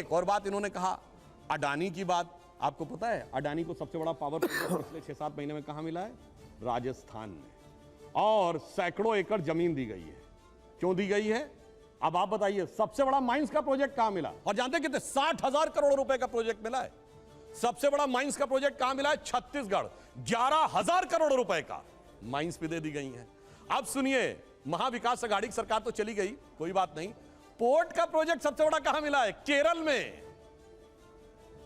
एक और बात इन्होंने कहा, अडानी की बात। आपको पता है अडानी को सबसे बड़ा पावर प्रोजेक्ट पिछले 6-7 महीने में कहां मिला है? राजस्थान में, और सैकड़ों एकड़ जमीन दी गई है। क्यों दी गई है? अब आप बताइए, सबसे बड़ा माइंस का प्रोजेक्ट कहां मिला? और जानते हैं कितने? 60,000 करोड़ रुपए का प्रोजेक्ट मिला है। सबसे बड़ा माइंस का प्रोजेक्ट कहां मिला है? छत्तीसगढ़। 11,000 करोड़ रुपए का माइंस भी दे दी गई है। अब सुनिए, महाविकास अघाड़ी की सरकार तो चली गई, कोई बात नहीं, पोर्ट का प्रोजेक्ट सबसे बड़ा कहां मिला है? केरल में,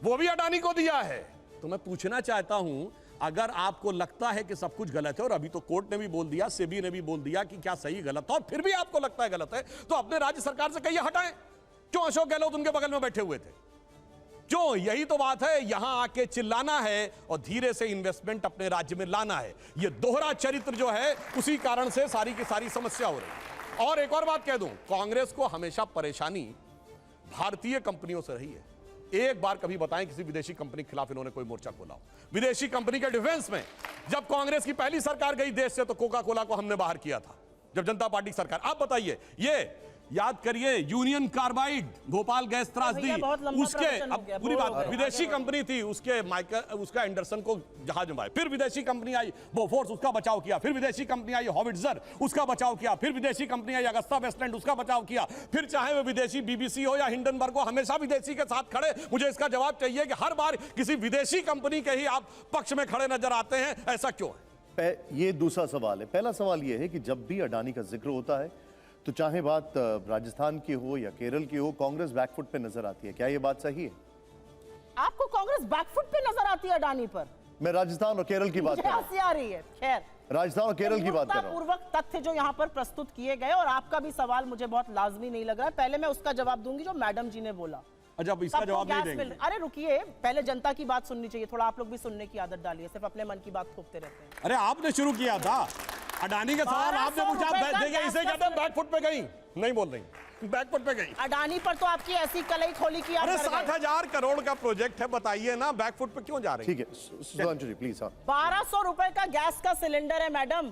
वो भी अडानी को दिया है। तो मैं पूछना चाहता हूं, अगर आपको लगता है कि सब कुछ गलत है, और अभी तो कोर्ट ने भी बोल दिया, सेबी ने भी बोल दिया कि क्या सही गलत है, और फिर भी आपको लगता है गलत है, तो अपने राज्य सरकार से कहिए हटाएं। क्यों अशोक गहलोत उनके बगल में बैठे हुए थे? क्यों? यही तो बात है, यहां आके चिल्लाना है और धीरे से इन्वेस्टमेंट अपने राज्य में लाना है। यह दोहरा चरित्र जो है, उसी कारण से सारी की सारी समस्या हो रही है। और एक और बात कह दूं, कांग्रेस को हमेशा परेशानी भारतीय कंपनियों से रही है। एक बार कभी बताएं किसी विदेशी कंपनी के खिलाफ इन्होंने कोई मोर्चा खोला हो? विदेशी कंपनी के डिफेंस में जब कांग्रेस की पहली सरकार गई देश से, तो कोका कोला को हमने बाहर किया था, जब जनता पार्टी की सरकार। आप बताइए, ये याद करिए, यूनियन कार्बाइड, भोपाल गैस त्रासदी, उसके अब पूरी बात विदेशी कंपनी थी, उसका एंडरसन को जहाज में, फिर विदेशी कंपनी आई बोफोर्स, उसका बचाव किया, फिर विदेशी कंपनी आई हॉविट्जर, उसका बचाव किया, फिर विदेशी कंपनी आई अगस्ता वेस्टलैंड, उसका बचाव किया, फिर चाहे वो विदेशी बीबीसी हो या हिंडनबर्ग हो, हमेशा विदेशी के साथ खड़े। मुझे इसका जवाब चाहिए कि हर बार किसी विदेशी कंपनी के ही आप पक्ष में खड़े नजर आते हैं, ऐसा क्यों है? ये दूसरा सवाल है। पहला सवाल यह है कि जब भी अडानी का जिक्र होता है, तो चाहे बात राजस्थान की हो या केरल की हो, कांग्रेस बैकफुट पे नजर आती है। क्या ये बात सही है? आपको कांग्रेस बैकफुट पे नजर आती है अडानी पर? मैं राजस्थान और केरल की बात कर रहा हूं। हंसी आ रही है। खैर, राजस्थान और केरल की बात कर रहा हूं। पूर्वक तथ्य जो यहाँ पर प्रस्तुत किए गए, और आपका भी सवाल मुझे बहुत लाजमी नहीं लग रहा है। पहले मैं उसका जवाब दूंगी जो मैडम जी ने बोला। अच्छा, इसका जवाब नहीं देंगे? अरे रुकिए, पहले जनता की बात सुननी चाहिए। थोड़ा आप लोग भी सुनने की आदत डालिए, सिर्फ अपने मन की बात थोपते रहते हैं। अरे आपने शुरू किया था अडानी के सवाल, आपने पूछा, इसे कहते हैं बैकफुट पे गई। नहीं बोल रही, बैकफुट पे गई। अडानी पर तो आपकी ऐसी कलई खोली की। अरे 60,000 करोड़ का प्रोजेक्ट है, बताइए ना बैकफुट पे क्यों जा रही? ठीक है सुधांशु जी प्लीज। 1200 रुपए का गैस का सिलेंडर है मैडम,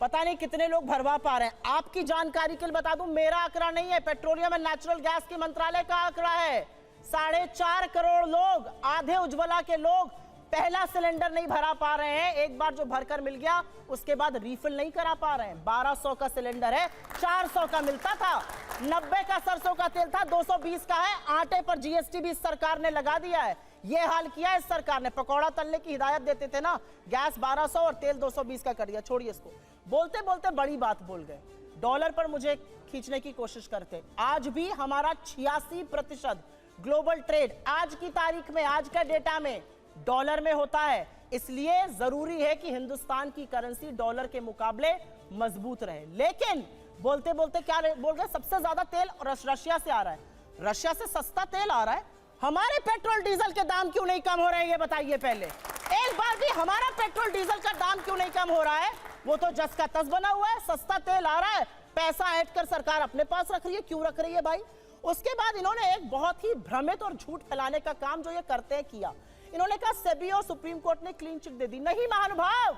पता नहीं कितने लोग भरवा पा रहे हैं। आपकी जानकारी के लिए बता दूं, मेरा आंकड़ा नहीं है, पेट्रोलियम एंड नेचुरल गैस के मंत्रालय का आंकड़ा है। 4.5 करोड़ लोग, आधे उज्ज्वला के लोग पहला सिलेंडर नहीं भरा पा रहे हैं। एक बार जो भरकर मिल गया, उसके बाद रिफिल नहीं करा पा रहे हैं। 1200 का सिलेंडर है, 400 का मिलता था, 90 का सरसों का तेल था, 220 का है। आटे पर जीएसटी भी इस सरकार ने लगा दिया है। ये हाल किया इस सरकार ने। पकौड़ा तलने की हिदायत देते थे ना, गैस 1200 और तेल 220 का कर दिया। छोड़िए इसको, बोलते बोलते बड़ी बात बोल गए। डॉलर पर मुझे खींचने की कोशिश करते। आज भी हमारा 86% ग्लोबल ट्रेड आज की तारीख में, आज का डेटा में डॉलर में होता है। इसलिए जरूरी है कि हिंदुस्तान की करेंसी डॉलर के मुकाबले मजबूत रहे। लेकिन बोलते बोलते क्या बोल रहे? सबसे ज्यादा तेल रशिया से आ रहा है, रशिया से सस्ता तेल आ रहा है। हमारे पेट्रोल डीजल के दाम क्यों नहीं कम हो रहे हैं, ये बताइए पहले। एक बार भी हमारा पेट्रोल डीजल का दाम क्यों नहीं कम हो रहा है? वो तो जस का तस बना हुआ है, सस्ता तेल आ रहा है, पैसा ऐड कर सरकार अपने पास रख रही है। क्यों रख रही है भाई? उसके बाद इन्होंने एक बहुत ही भ्रमित और झूठ फैलाने का काम जो ये करते हैं किया। इन्होंने कहा सेबी और सुप्रीम कोर्ट ने क्लीन चिट दे दी। नहीं महानुभाव,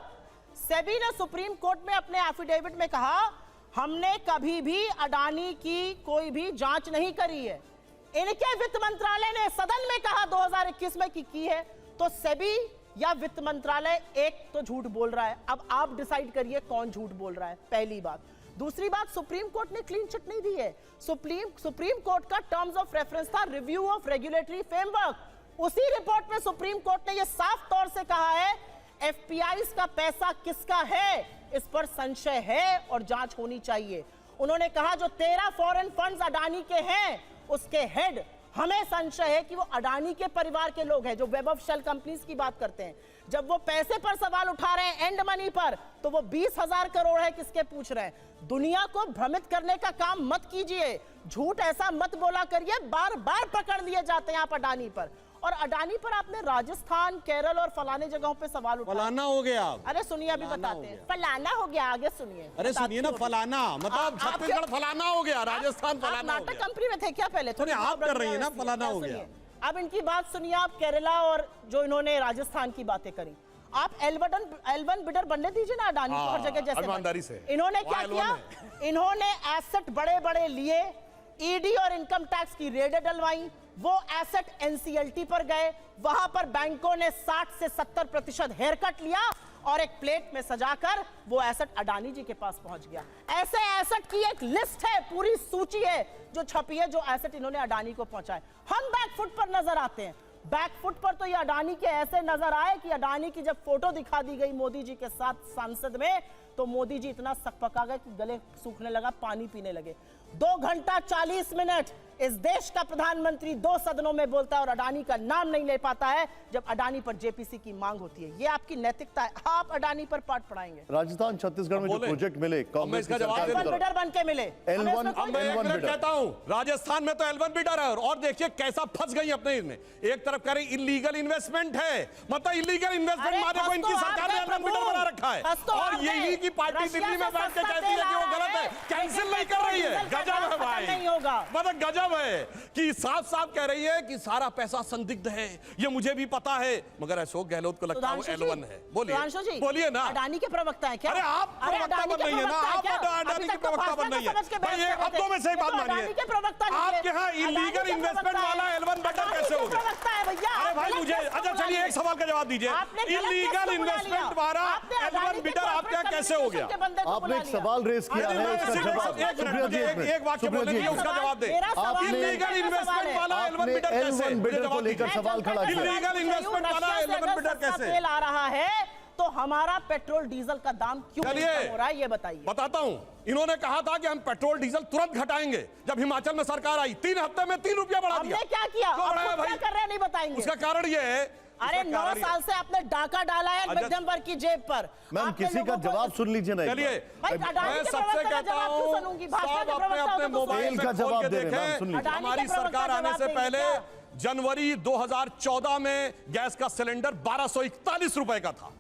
सेबी ने सुप्रीम कोर्ट में अपने एफिडेविट में कहा, हमने कभी भी अडानी की कोई भी जांच नहीं करी है। इनके वित्त मंत्रालय ने सदन में कहा 2021 में की है। तो सेबी या वित्त मंत्रालय एक तो झूठ बोल रहा है। अब आप डिसाइड करिए कौन झूठ बोल रहा है, पहली बात। दूसरी बात, सुप्रीम कोर्ट ने क्लीन चिट नहीं दी है। सुप्रीम कोर्ट का टर्म्स ऑफ रेफरेंस था रिव्यू ऑफ रेगुलेटरी फ्रेमवर्क। उसी रिपोर्ट में सुप्रीम कोर्ट ने यह साफ तौर से कहा है, एफपीआईज का पैसा किसका है, इस पर संशय है और जांच होनी चाहिए। उन्होंने कहा जो 13 फॉरेन फंड्स अडानी के हैं, उसके हेड हमें संशय है कि वो अडानी के परिवार के लोग हैं, जो वेब ऑफ शेल कंपनीज की बात करते हैं। जब वो पैसे पर सवाल उठा रहे हैं, एंड मनी पर, तो वो 20,000 करोड़ है, किसके पूछ रहे हैं? दुनिया को भ्रमित करने का काम मत कीजिए, झूठ ऐसा मत बोला करिए। बार बार पकड़ लिए जाते हैं आप अडानी पर। और अडानी पर आपने राजस्थान, केरल और फलाने जगहों पे सवाल उठाया। फलाना हो गया। अरे सुनिए, अभी बताते हैं। फलाना हो गया, आगे सुनिए। अरे सुनिए ना, फलाना मतलब छत्तीसगढ़ फलाना हो गया, राजस्थान फलाना हो गया। नाटक कंपनी में थे क्या पहले? थोड़ी आप कर रही है ना, फलाना हो गया। अब इनकी बात सुनिए आप, केरला और जो इन्होंने राजस्थान की बातें करी। आप L1 बिडर बनने दीजिए ना अडानी को हर जगह जैसे। ईमानदारी से इन्होंने क्या किया? इन्होंने एसेट बड़े बड़े लिए, ईडी और इनकम टैक्स की रेडें डलवाई, वो एसेट एनसीएलटी पर गए, वहां पर बैंकों ने 60 से 70% हेयर कट लिया और एक प्लेट में सजाकर वो एसेट अडानी जी के पास पहुंच गया। ऐसे एसेट की एक लिस्ट है, पूरी सूची है जो छपी है, जो एसेट इन्होंने अडानी को पहुंचाए। हम बैकफुट पर नजर आते हैं। बैकफुट पर तो ये अडानी के ऐसे नजर आए कि अडानी की जब फोटो दिखा दी गई मोदी जी के साथ संसद में, तो मोदी जी इतना सकपका गए कि गले सूखने लगा, पानी पीने लगे। 2 घंटा 40 मिनट इस देश का प्रधानमंत्री 2 सदनों में बोलता है और अडानी का नाम नहीं ले पाता है जब अडानी पर जेपीसी की मांग होती है। ये आपकी नैतिकता है। आप अडानी पर पाठ पढ़ाएंगे। राजस्थान छत्तीसगढ़ में जो प्रोजेक्ट मिले कांग्रेस की सरकार के L1 द्वारा, बिडर बन के मिले। L1 अब मैं एक L1 मिनट बिडर। कहता हूं, राजस्थान में तो L1 बिडर है और देखिए कैसा फंस गई अपने इसमें। एक तरफ कह रही इलीगल इन्वेस्टमेंट है, मतलब इलीगल इन्वेस्टमेंट अरे माने को फंस इनकी तो सरकार ने आप L1 बिडर प्रभु। बना रखा है फंस तो और आप यही गए। की पार्टी रशिया दिल्ली में से बैठ के सस्ता कहती है तेल कि वो आ गलत रहा है, है, कैंसिल लेकिन नहीं कर रही है। पेट्रोल डीजल का गजब है दाम भाई, खत्म नहीं होगा। मतलब गजब है कि साफ साफ कह रही है कि सारा पैसा संदिग्ध है, ये मुझे भी पता है, मगर अशोक गहलोत को लगता है वो सुधांशु L1 जी, है। सुधांशु जी, बोलिए ना। अडानी के प्रवक्ता है क्या? अरे आप प्रवक्ता बन नहीं है ना, आप अडानी के प्रवक्ता बन नहीं है भाई। ये अब तो में सही बात मानिए, आपके यहाँ इलीगल इन्वेस्टमेंट वाला L1 बिडर कैसे हो गया? अरे भाई मुझे, अच्छा चलिए एक सवाल का जवाब दीजिए, इलीगल इन्वेस्टमेंट वाला L1 बिडर आपके यहाँ कैसे हो गया? आपने एक सवाल रेज किया है, उसका जवाब सुप्रिया जी एक वाक्य बोलने दीजिए, उसका जवाब दे। इलीगल इन्वेस्टमेंट वाला L1 बिडर कैसे? L1 बिडर को लेकर सवाल खड़ा किया। इलीगल इन्वेस्टमेंट वाला L1 बिडर कैसे? तेल आ रहा है तो हमारा पेट्रोल डीजल का दाम क्यों नहीं कम हो रहा है, ये बताइए। बताता हूं, इन्होंने कहा था कि हम पेट्रोल डीजल तुरंत घटाएंगे। जब हिमाचल में सरकार आई 3 हफ्ते में 3 रुपया बढ़ा दिया। हमने क्या किया, क्यों बढ़ाया आपको क्या भाई? कर रहे हैं नहीं बताएंगे। उसका कारण ये है, अरे 9 साल से आपने डाका डाला है अच्छा, मध्यम वर्ग की जेब पर। मैम आपने किसी का लोगों को- जवाब सुन लीजिए ना एक चलिए बार। भाई, अडानी मैं के सबसे प्रवक्ता का कहता जवाब क्यों हूं, सुनूंगी? भाजपा सब के अपने प्रवक्ता अपने हो तो मोबाइल तेल में का खोल जवाब के दे रहे हैं, मैम, सुन देखें। लीजिए। अडानी हमारी के प्रवक्ता सरकार आने जवाब से देंगे पहले क्या? जनवरी 2014 में गैस का सिलेंडर 1241 रुपए का था,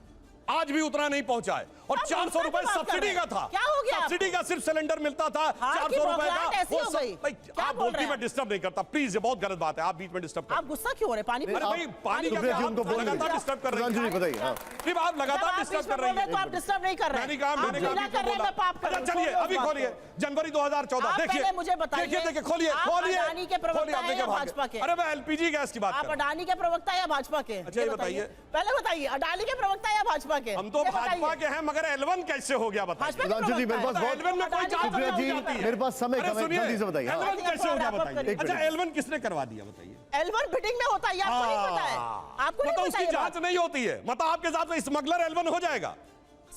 आज भी उतना नहीं पहुंचा है और आप 400 रुपए की बात कर सब्सिडी रहे का हैं? था। क्या हो गया आपको? सब्सिडी का सिर्फ सिलेंडर मिलता था हार की 400 रुपए बौखलाहट का। ऐसी वो हो सब- गई। भाई, क्या आप बोल बोलती रहे हैं? मैं डिस्टर्ब नहीं करता, प्लीज, ये बहुत गलत बात है, आप बीच में डिस्टर्ब आप गुस्सा क्यों हो रहे हैं? पानी अरे भाई पानी का सुप्रिया जी आप उनको बोल लगातार दीजिए। डिस्टर्ब कर रही सुधांशु जी है। बताइए। हाँ। नहीं, आप लगातार डिस्टर्ब कर रही तो है। आप डिस्टर्ब नहीं कर रहे मैंने कहा, आप मैंने कहा, ढीला आपको कर रहे हैं, बोला। मैं पाप कर रहा अच्छा हूं। चलिए, अभी खोलिए जनवरी 2014, आप देखिए पहले मुझे बताइए, देखिए खोलिए आप खोलिए अडानी के प्रवक्ता खोलिए, आप हैं देखिए या भाग भाजपा के? अरे मैं एलपीजी गैस की बात आप कर रहा हूं। अडानी के प्रवक्ता या भाजपा के? अच्छा, ये बताइए। पहले बताइए, अडानी के प्रवक्ता या भाजपा के? हम तो ये भाजपा बताइए। के हैं, मगर L1 कैसे हो गया बताइए। भाजपा के सुधांशु जी, मेरे पास प्रवक्ता है। बहुत- L1 में कोई जांच सुप्रिया नहीं जी, हो जाती है। मेरे पास समय अरे कम है, सुनिए, जल्दी से बताइए। हाँ। L1 कैसे हो गया एक बताइए। मिनट। अच्छा L1 किसने करवा दिया बताइए। L1 बिडिंग में होता है, ये आपको नहीं पता है? आपको नहीं मतलब पता उसकी ये जांच बात? नहीं होती है, मतलब आपके साथ में स्मगलर L1 हो जाएगा।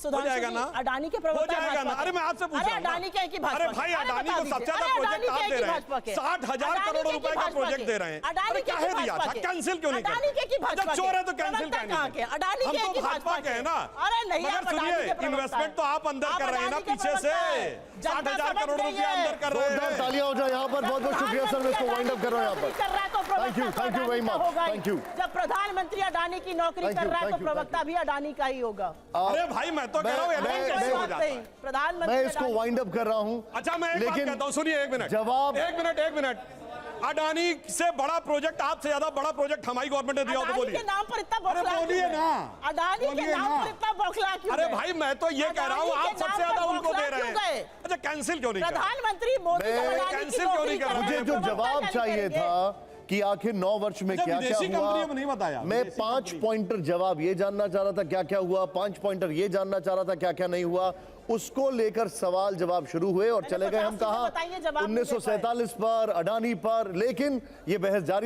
सुधांशु जाएगा जी, ना? अडानी के हो प्रवक्ता जाएगा भाजपा ना? के? अरे मैं आपसे पूछ अरे रहा हूं ना। अडानी के हैं कि भाजपा अरे के? भाई अरे अडानी बता को दीजिए। सबसे ज्यादा अरे प्रोजेक्ट अडानी आप के दे कि रहे भाजपा हैं, के? 60,000 अडानी करोड़ के रुपए कि का भाजपा प्रोजेक्ट के? दे रहे हैं। अडानी अरे के काहे कि दिया भाजपा था, के? कैंसिल क्यों नहीं अडानी के कि करते? भाजपा जब के? चोर है तो कैंसिल प्रवक्ता क्यों नहीं कहाँ के? करते? अडानी हम के तो कि भाजपा के हैं ना। अरे नहीं, मगर आप अडानी सुनिए, के प्रवक्ता इन्वेस्टमेंट हैं। तो आप अंदर कर रहे हैं ना अडानी के पीछे से, प्रवक्ता हैं। 60,000 करोड़ जनता रुपया समझ अंदर कर रहे जोरदार हैं। तालियां हो जाए यहाँ पर। बहुत बहुत शुक्रिया सर, मैं इसको वाइंड अप कर रहा हूँ यहाँ पर। Thank you very much. Thank you. जब प्रधानमंत्री अडानी की नौकरी Thank कर you, रहा है तो thank you, प्रवक्ता भी अडानी का ही होगा। अरे भाई मैं तो कह रहा हूँ L1 मैं- कैसे हो बात जाता नहीं, है। प्रधानमंत्री मैं इसको अडानी- वाइंड अप कर रहा हूँ। अच्छा मैं एक बात लेकिन कहता हूँ, सुनिए एक मिनट, जवाब- एक मिनट। अडानी से बड़ा प्रोजेक्ट, आपसे ज्यादा बड़ा प्रोजेक्ट हमारी गवर्नमेंट ने दिया हो तो अडानी बोलिए। के नाम पर इतना अरे बौखला बोलिए क्यों है? ना। अडानी के बोलिए नाम ना। पर इतना बौखला क्यों अरे है? भाई मैं तो ये कह रहा हूँ, अडानी आप के सबसे नाम ज्यादा पर उनको बौखला दे रहे क्यों गए? हैं। अच्छा कैंसिल क्यों नहीं कर रहे? प्रधानमंत्री मोदी जब मैं- अडानी की कैंसिल क्यों नौकरी नहीं कर कर रहे? रहे मुझे हैं, जो प्रवक्ता जवाब क्या चाहिए करेंगे? था कि आखिर 9 वर्ष में अच्छा, क्या क्या विदेशी कंपनियों में नहीं हुआ, बताया। मैं विदेशी 5 कंपनी। पॉइंटर जवाब ये जानना चाह रहा था क्या क्या हुआ, 5 पॉइंटर ये जानना चाह रहा था क्या क्या नहीं हुआ, उसको लेकर सवाल जवाब शुरू हुए और चले गए हम 50 कहा बताइए जवाब नहीं दे पाए। 1947 पर, अडानी पर, लेकिन ये बहस जारी